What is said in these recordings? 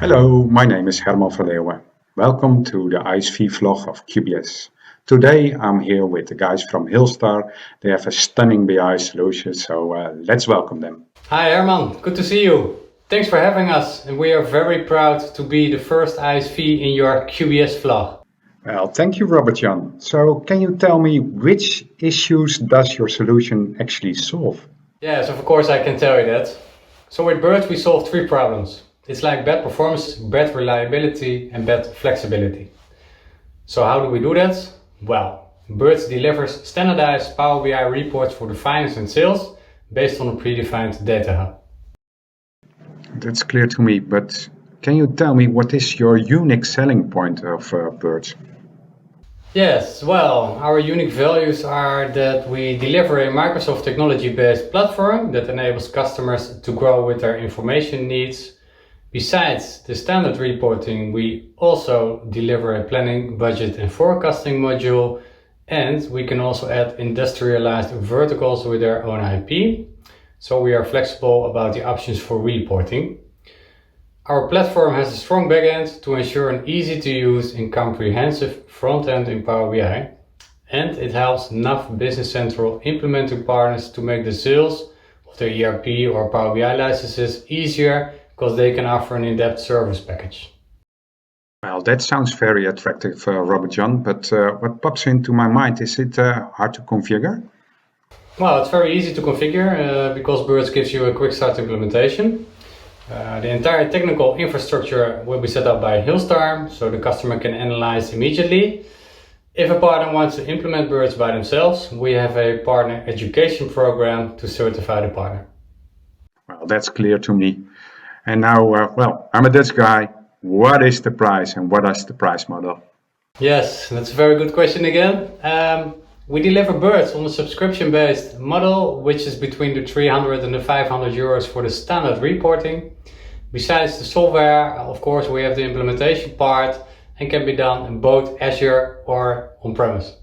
Hello, my name is Herman van Leeuwen. Welcome to the ISV vlog of QBS. Today I'm here with the guys from Hillstar. They have a stunning BI solution, so let's welcome them. Hi Herman, good to see you. Thanks for having us, and we are very proud to be the first ISV in your QBS vlog. Well, thank you, Robert-Jan. So can you tell me which issues does your solution actually solve? Yes, of course I can tell you that. So with Bird we solve three problems. It's like bad performance, bad reliability and bad flexibility. So how do we do that? Well, Bird delivers standardized Power BI reports for the finance and sales based on a predefined data hub. That's clear to me, but can you tell me what is your unique selling point of Bird? Yes, well, our unique values are that we deliver a Microsoft technology-based platform that enables customers to grow with their information needs. Besides the standard reporting, we also deliver a planning, budget and forecasting module, and we can also add industrialized verticals with our own IP. So we are flexible about the options for reporting. Our platform has a strong backend to ensure an easy to use and comprehensive front end in Power BI. And it helps enough Business Central implementing partners to make the sales of their ERP or Power BI licenses easier because they can offer an in-depth service package. Well, that sounds very attractive, Robert-Jan, but what pops into my mind, is it hard to configure? Well, it's very easy to configure because Birds gives you a quick start implementation. The entire technical infrastructure will be set up by Hillstar, so the customer can analyze immediately. If a partner wants to implement Birds by themselves, we have a partner education program to certify the partner. Well, that's clear to me. And now, well, I'm a Dutch guy. What is the price and what is the price model? Yes, that's a very good question again. We deliver Birds on a subscription-based model, which is between the 300 and the 500 euros for the standard reporting. Besides the software, of course, we have the implementation part and can be done in both Azure or on-premise.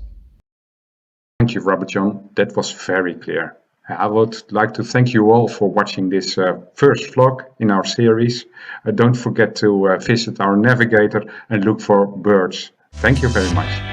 Thank you, Robert-Jan. That was very clear. I would like to thank you all for watching this first vlog in our series. Don't forget to visit our navigator and look for Birds. Thank you very much.